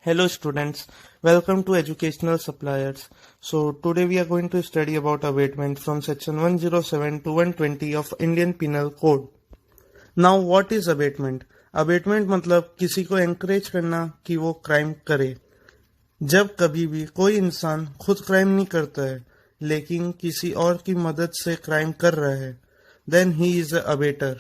Hello students, welcome to Educational Suppliers. So today we are going to study about abatement from section 107 to 120 of Indian Penal Code. Now what is abatement? Abatement मतलब किसी को encourage करना कि वो crime करे. जब कभी भी कोई इंसान खुद crime नहीं करता है लेकिन किसी और की मदद से crime कर रहा है, then he is a abetter.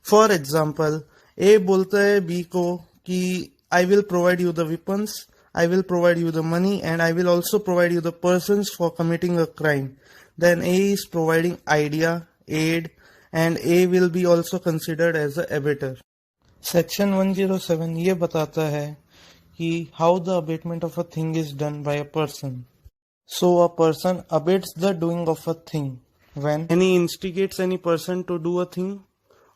For example, A बोलता है B को कि I will provide you the weapons, I will provide you the money and I will also provide you the persons for committing a crime. Then A is providing idea, aid and A will be also considered as a abettor. Section 107 ये बताता है कि how the abatement of a thing is done by a person. So a person abates the doing of a thing when he instigates any person to do a thing,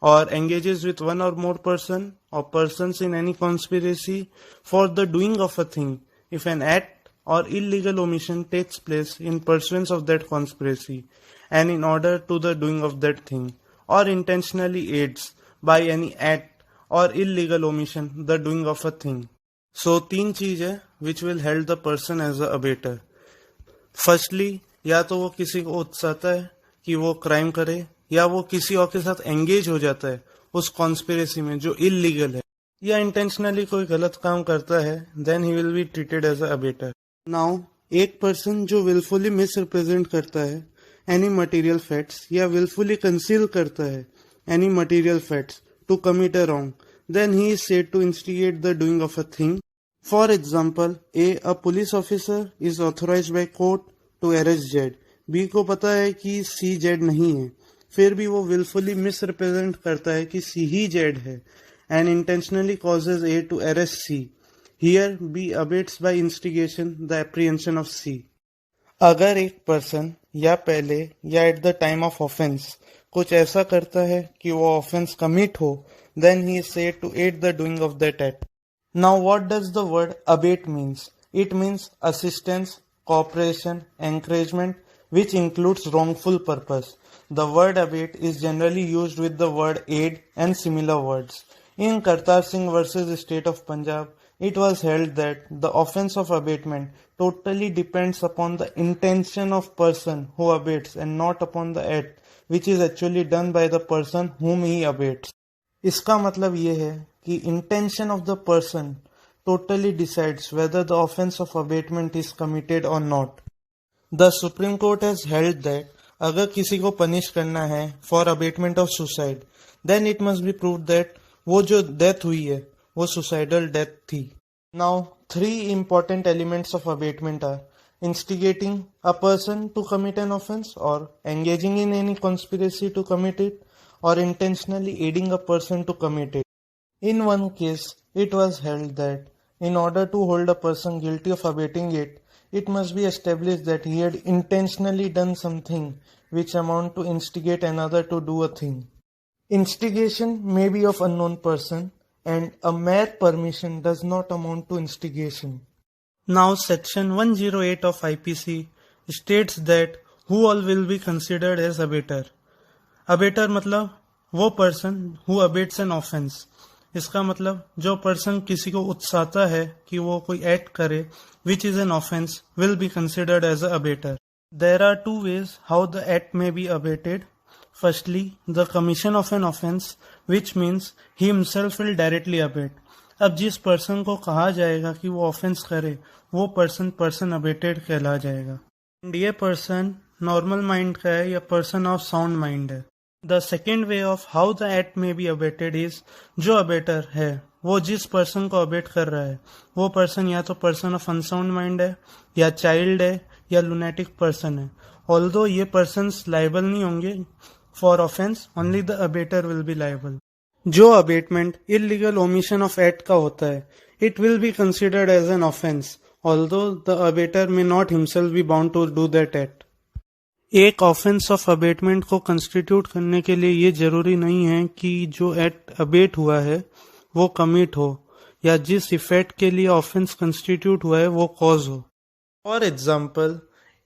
or engages with one or more person or persons in any conspiracy for the doing of a thing if an act or illegal omission takes place in pursuance of that conspiracy and in order to the doing of that thing, or intentionally aids by any act or illegal omission the doing of a thing. So तीन चीज है which will help the person as a abetter. Firstly, या तो वो किसी को उकसाता है कि वो क्राइम करे, या वो किसी और के साथ एंगेज हो जाता है उस कॉन्स्पिरेसी में जो इलीगल है, या इंटेंशनली कोई गलत काम करता है, then he will be treated as a abettor. Now एक पर्सन जो विलफुली मिसरिप्रेजेंट करता है एनी मटेरियल फैक्ट्स या विलफुली कंसील करता है any material facts to commit a wrong, then he is said to instigate the doing of a thing. For example, a police officer is authorised by court to arrest Z. B को पता है कि सी Z नहीं है, फिर भी वो wilfully misrepresent करता है कि सी ही जेड है and intentionally causes A to arrest C. Here B abets by instigation the apprehension of C. अगर एक पर्सन या पहले या at the time of offence कुछ ऐसा करता है कि वो ऑफेंस कमिट हो, then he is said to aid the doing of that act. Now what does the word abet means? It means assistance, cooperation, encouragement, which includes wrongful purpose. The word abet is generally used with the word aid and similar words. In Kartar Singh versus State of Punjab, it was held that the offence of abatement totally depends upon the intention of person who abates and not upon the act which is actually done by the person whom he abates. इसका मतलब ये है कि intention of the person totally decides whether the offence of abatement is committed or not. The Supreme Court has held that अगर किसी को punish करना है for abatement of suicide, then it must be proved that वो जो death हुई है वो suicidal death थी. Now, three important elements of abatement are instigating a person to commit an offence, or engaging in any conspiracy to commit it, or intentionally aiding a person to commit it. In one case, it was held that in order to hold a person guilty of abating it, it must be established that he had intentionally done something which amount to instigate another to do a thing. Instigation may be of unknown person and a mere permission does not amount to instigation. Now section 108 of IPC states that who all will be considered as abetter. Abetter मतलब वो person who abates an offence. इसका मतलब जो person किसी को उत्साहता है कि वो कोई एक्ट करे which is an offence will be considered as a abetter. There are two ways how the act may be abated. Firstly, the commission of an offence, which means he himself will directly abate. अब जिस person को कहा जाएगा कि वो offence करे वो person abetted कहला जाएगा. ये पर्सन नॉर्मल माइंड का है या पर्सन ऑफ साउंड माइंड है. The second way of how the act may be abated is जो अबेटर है वो जिस पर्सन को अबेट कर रहा है वो पर्सन या तो पर्सन ऑफ अनसाउंड माइंड है, या चाइल्ड है, या लुनेटिक पर्सन है. ऑल्दो ये पर्सन्स लाइबल नहीं होंगे for offence, only the abettor will be liable. जो abetment illegal omission of act का होता है it will be considered as an offence, although the abettor may not himself be bound to do that act. एक offence of abetment को constitute करने के लिए ये जरूरी नहीं है कि जो एक्ट अबेट हुआ है वो कमिट हो या जिस इफेक्ट के लिए ऑफेंस कंस्टिट्यूट हुआ है वो कॉज हो. For example,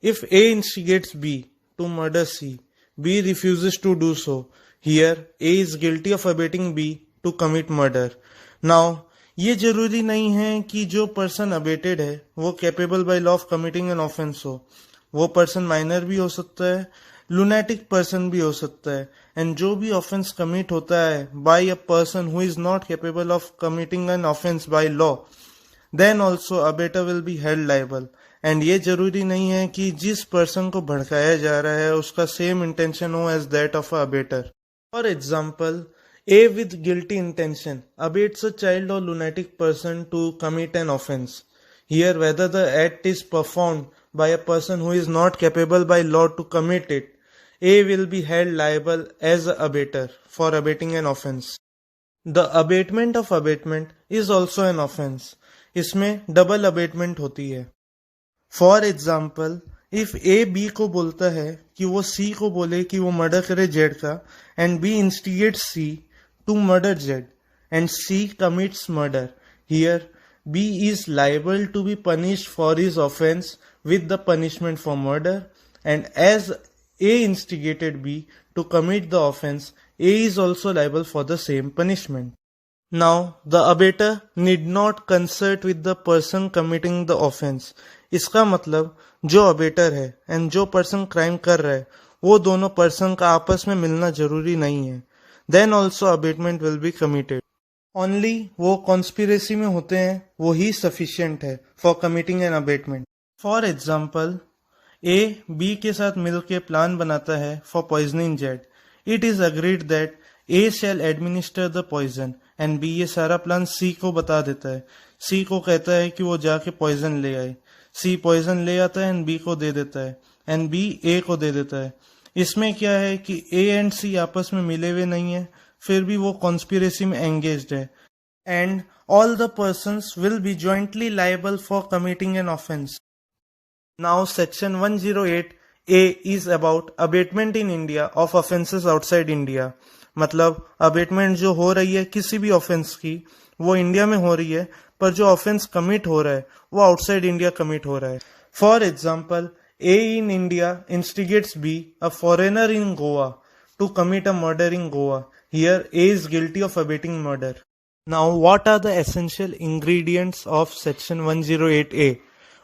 if A instigates B to murder C, B refuses to do so, here A is guilty of abetting B to commit murder. Now ये जरूरी नहीं है कि जो पर्सन अबेटेड है वो capable by law of committing an offence हो। वो पर्सन माइनर भी हो सकता है, लुनेटिक पर्सन भी हो सकता है। एंड जो भी ऑफेंस कमिट होता है by a person who is not capable of committing an offence by law, then also abettor will be held liable. And ये जरूरी नहीं है कि जिस पर्सन को भड़काया जा रहा है उसका सेम इंटेंशन हो as that of a abettor. For example, A with guilty intention abates a child or lunatic person to commit an offense. Here, whether the act is performed by a person who is not capable by law to commit it, A will be held liable as a abater for abating an offense. The abatement of abatement is also an offense. इसमें double abatement होती है। For example, if A B को बोलता है कि वो C को बोले कि वो मर्डर करे Z का, and B instigates C to murder Z and C commits murder, here B is liable to be punished for his offense with the punishment for murder, and as A instigated B to commit the offense, A is also liable for the same punishment. Now, the abater need not consult with the person committing the offense. इसका मतलब जो abettor है and जो person crime कर रहा है वो दोनों पर्सन का आपस में मिलना जरूरी नहीं है। Then also abatement will be committed. Only वो conspiracy में होते हैं वो ही sufficient है for committing an abatement. For example, A B के साथ मिलके प्लान बनाता है for poisoning Z. It is agreed that A shall administer the poison and B ये सारा प्लान C को बता देता है। C को कहता है कि वो जाके poison ले आए। C poison ले आता है and B को दे देता है and B A को दे देता है। इसमें क्या है कि A एंड C आपस में मिले हुए नहीं है, फिर भी वो कॉन्स्पिरेसी में एंगेज्ड है। And all the persons will be jointly liable for committing an offence. Now section 108A is about abetment in India of offences outside India. मतलब अबेटमेंट जो हो रही है किसी भी ऑफेंस की वो इंडिया में हो रही है, पर जो ऑफेंस कमिट हो रहा है वो आउटसाइड इंडिया कमिट हो रहा है। For example, A in India instigates B, a foreigner in Goa, to commit a murder in Goa. Here, A is guilty of abetting murder. Now, what are the essential ingredients of Section 108A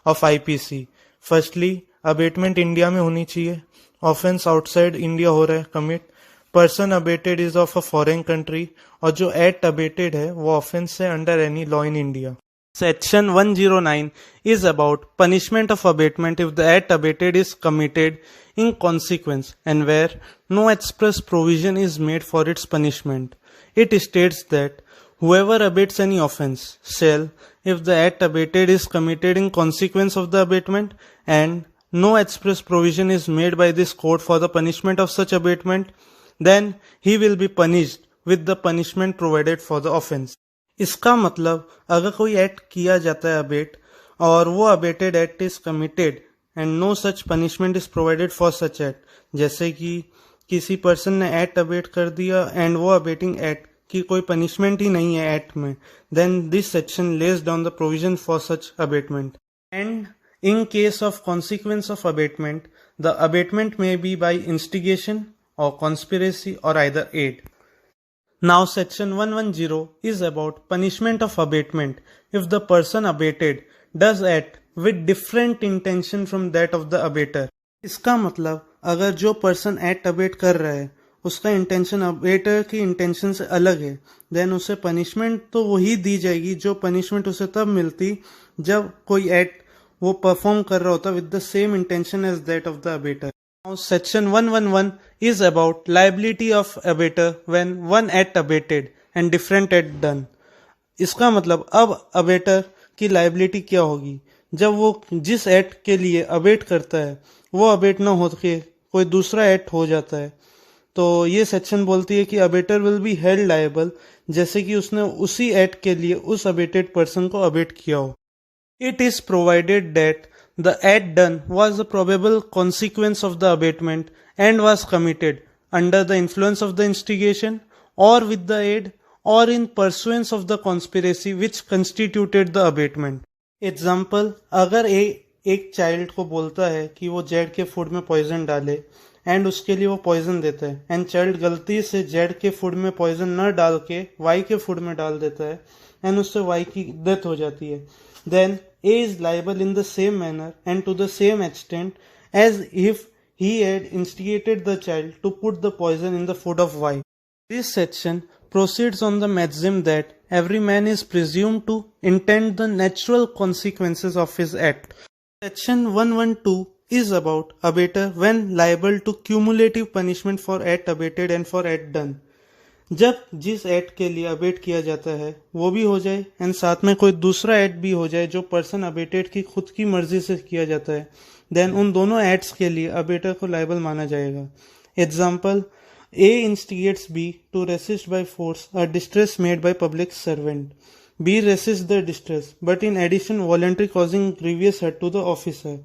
of IPC? Firstly, abatement India में होनी चाहिए। Offense outside India हो रहा है commit. Person abated is of a foreign country. और जो act abated है वो offense है under any law in India. Section 109 is about punishment of abatement if the act abated is committed in consequence and where no express provision is made for its punishment. It states that whoever abates any offense shall, if the act abated is committed in consequence of the abatement and no express provision is made by this court for the punishment of such abatement, then he will be punished with the punishment provided for the offense. इसका मतलब अगर कोई act किया जाता है abet और वो abetted act is committed and no such punishment is provided for such act, जैसे कि किसी पर्सन ने एक्ट अबेट कर दिया एंड वो अबेटिंग एक्ट की कोई पनिशमेंट ही नहीं है एक्ट में, then this section lays down the provision for such abetment. And in case of consequence of abetment, the abetment may be by instigation or conspiracy or either aid. Now section 110 is about punishment of abatement if the person abated does act with different intention from that of the abater. इसका मतलब अगर जो person act abate कर रहा है उसका intention abettor की intention से अलग है, देन उसे पनिशमेंट तो वही दी जाएगी जो पनिशमेंट उसे तब मिलती जब कोई एक्ट वो परफॉर्म कर रहा होता with the same intention as that of the abettor. Now section 111 is about liability of abater when one act abated and different act done. इसका मतलब अब अबेटर की लाइबिलिटी क्या होगी जब वो जिस एक्ट के लिए अबेट करता है वो अबेट ना होके कोई दूसरा एक्ट हो जाता है। तो ये सेक्शन बोलती है कि abettor will be held liable जैसे कि उसने उसी एक्ट के लिए उस अबेटेड पर्सन को अबेट किया हो। It is provided that the act done was a probable consequence of the abatement and was committed under the influence of the instigation or with the aid or in pursuance of the conspiracy which constituted the abatement. Example, अगर एक child को बोलता है कि वो Z के food में poison डाले एंड उसके लिए वो पॉइजन देता है एंड चाइल्ड गलती से जेड के फूड में पॉइजन न डाल के वाई के फूड में डाल देता है, एंड उससे y की डेथ हो जाती है, then A is liable in the same manner and to the same extent as if he had instigated the child to put the poison in the food of Y. This section proceeds on the maxim that every man is presumed to intend the natural consequences of his act. Section 112 is about abettor when liable to cumulative punishment for act abated and for act done. जब जिस act के लिए abate किया जाता है वो भी हो जाए एंड साथ में कोई दूसरा एक्ट भी हो जाए जो पर्सन अबेटेड की खुद की मर्जी से किया जाता है, देन उन दोनों एक्ट्स के लिए अबेटर को लायबल माना जाएगा. Example, A instigates B to resist by force a distress made by public servant. B resists the distress, but in addition voluntarily causing grievous hurt to the officer.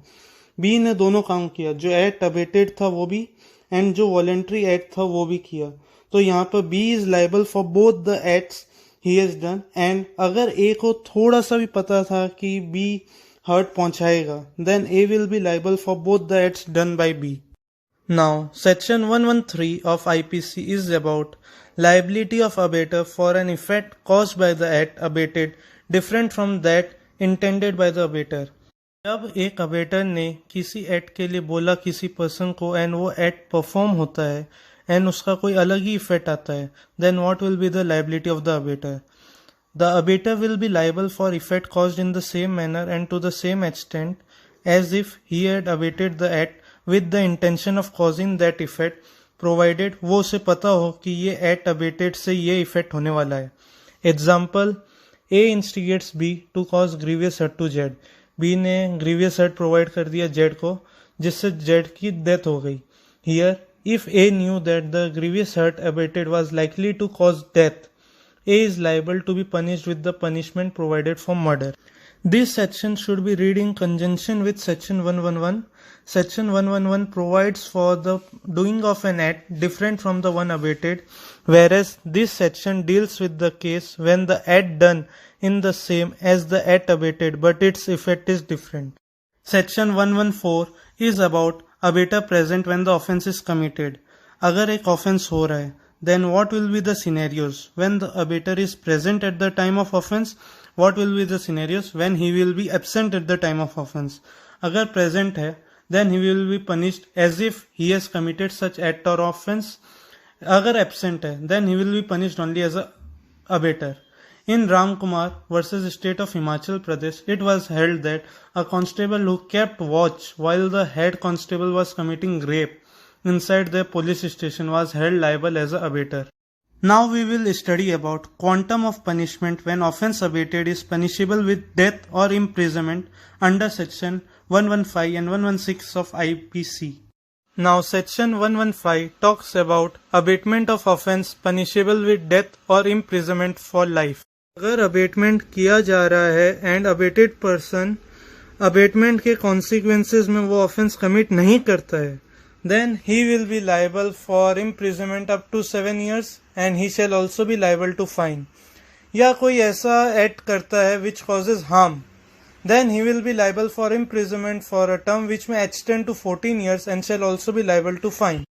B ने दोनों काम किया, जो act abetted था वो भी and जो voluntary act था वो भी किया. तो यहाँ पर B is liable for both the acts he has done, and अगर A को थोड़ा सा भी पता था कि B hurt पहुंचाएगा, then A will be liable for both the acts done by B. Now, section 113 of IPC is about liability of abettor for an effect caused by the act abated different from that intended by the abettor. जब एक abettor ने किसी act के लिए बोला किसी person को and वो एक्ट परफॉर्म होता है एंड उसका कोई अलग ही इफेक्ट आता है, then what will be the liability of the abettor. The abettor will be liable for effect caused in the same manner and to the same extent as if he had abetted the act with the intention of causing that effect, provided वो उसे पता हो कि ये act abated से ये effect होने वाला है. Example, A instigates B to cause grievous hurt to Z. B ने grievous hurt provide कर दिया Z को जिससे Z की death हो गई. Here, if A knew that the grievous hurt abated was likely to cause death, A is liable to be punished with the punishment provided for murder. This section should be read in conjunction with section 111. Section 111 provides for the doing of an act different from the one abated, whereas this section deals with the case when the act done in the same as the act abated but its effect is different. Section 114 is about abettor present when the offense is committed. अगर एक offense हो रहा है, then what will be the scenarios when the abettor is present at the time of offense? What will be the scenarios when he will be absent at the time of offense? अगर present है, then he will be punished as if he has committed such act or offense. अगर absent है, then he will be punished only as a abettor. In Ram Kumar versus State of Himachal Pradesh, it was held that a constable who kept watch while the head constable was committing rape inside their police station was held liable as a abettor. Now we will study about quantum of punishment when offense abated is punishable with death or imprisonment under section 115 and 116 of IPC. Now section 115 talks about abatement of offense punishable with death or imprisonment for life. अगर abetment किया जा रहा है and abetted person abetment के consequences में वो offence commit नहीं करता है, then he will be liable for imprisonment up to 7 years and he shall also be liable to fine. या कोई ऐसा एक्ट करता है which causes harm, then he will be liable for imprisonment for a term which may extend to 14 years and shall also be liable to fine.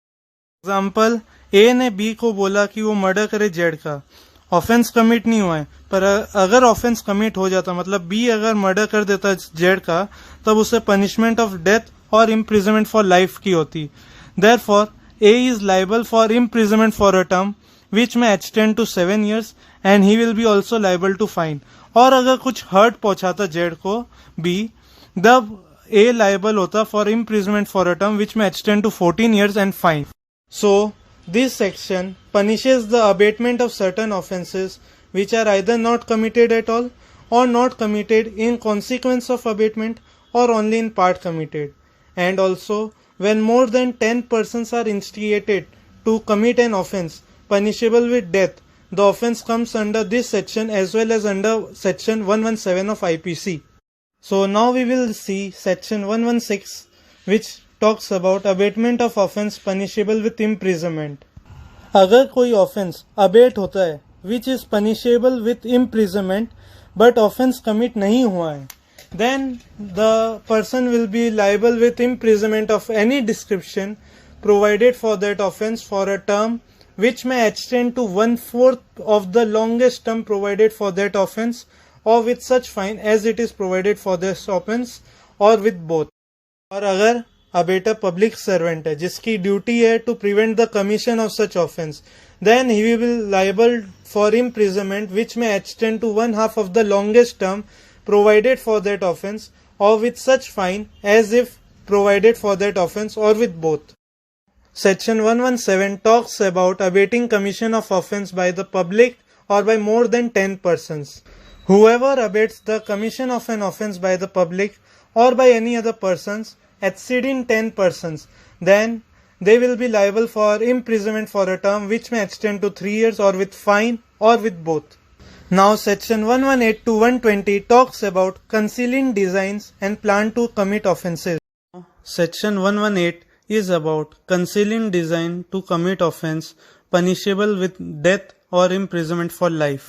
Example, A ने B को बोला कि वो मर्डर करे जेड का. Offence commit नहीं हुआ है, पर अगर ऑफेंस कमिट हो जाता मतलब बी अगर मर्डर कर देता जेड का, तब उसे पनिशमेंट ऑफ डेथ और इम्प्रिजनमेंट फॉर लाइफ की होती. Therefore, A is liable for imprisonment for a term which may extend to 7 years and he will be also liable to fine. और अगर कुछ हर्ट पहुंचाता जेड को B, तब A liable होता for imprisonment for a term which may extend to 14 years and fine. So, this section punishes the abatement of certain offences which are either not committed at all or not committed in consequence of abatement or only in part committed. And also, when more than 10 persons are instigated to commit an offence punishable with death, the offence comes under this section as well as under section 117 of IPC. So now we will see section 116 which talks about abatement of offence punishable with imprisonment. अगर कोई offence abate होता है which is punishable with imprisonment but offence commit नहीं हुआ है, then the person will be liable with imprisonment of any description provided for that offence for a term which may extend to 1/4 of the longest term provided for that offence, or with such fine as it is provided for this offence, or with both. और अगर abettor public servant है जिसकी duty है to prevent the commission of such offence, then he will be liable for imprisonment which may extend to 1/2 of the longest term provided for that offence, or with such fine as if provided for that offence, or with both. Section 117 talks about abating commission of offence by the public or by more than 10 persons. Whoever abates the commission of an offence by the public or by any other persons exceeding 10 persons, then they will be liable for imprisonment for a term which may extend to 3 years, or with fine, or with both. Now section 118 to 120 talks about concealing designs and plan to commit offences. Section 118 is about concealing design to commit offence punishable with death or imprisonment for life.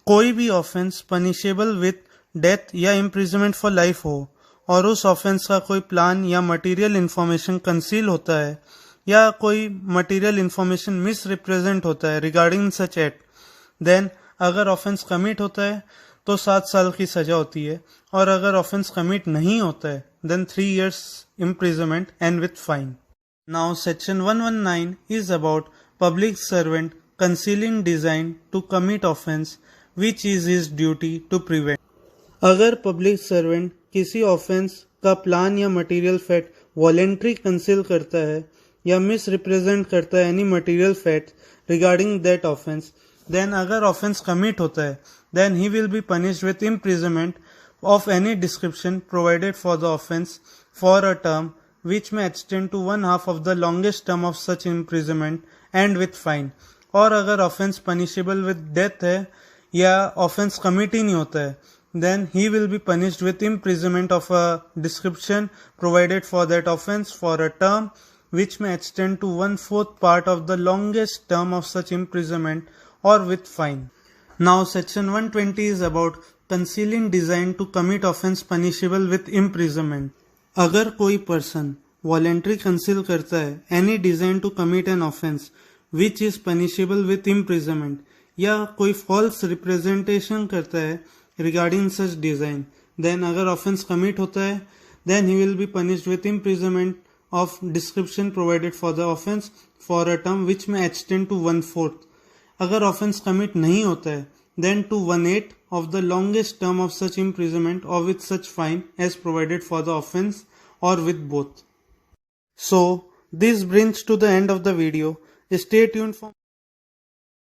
कोई भी offence punishable with death या imprisonment for life हो और उस offence का कोई plan या material information conceal होता है या कोई मटेरियल इन्फॉर्मेशन मिस रिप्रेजेंट होता है रिगार्डिंग सच एक्ट, देन अगर ऑफेंस कमिट होता है तो 7 साल की सजा होती है, और अगर ऑफेंस कमिट नहीं होता है then 3 years imprisonment and with fine. Now section 119 is about public servant concealing design to commit offense which is his duty to prevent. अगर पब्लिक सर्वेंट किसी ऑफेंस का प्लान या मटेरियल फैक्ट वॉलेंट्री कंसील करता है या misrepresent करता है any material fact regarding that offence, then अगर ऑफेंस कमिट होता है then he will be punished with imprisonment of any description provided for the offence for a term which may extend to 1/2 of the longest term of such imprisonment and with fine. और अगर offence punishable with death है या offence commit ही नहीं होता है then he will be punished with imprisonment of a description provided for that offence for a term which may extend to 1/4 part of the longest term of such imprisonment or with fine. Now section 120 is about concealing design to commit offence punishable with imprisonment. अगर कोई person voluntary conceal करता है any design to commit an offence which is punishable with imprisonment, या कोई false representation करता है regarding such design, then अगर offence commit होता है then he will be punished with imprisonment of description provided for the offence for a term which may extend to 1/4. अगर offence commit नहीं होता है then to 1/8 of the longest term of such imprisonment or with such fine as provided for the offence or with both. So this brings to the end of the video. Stay tuned for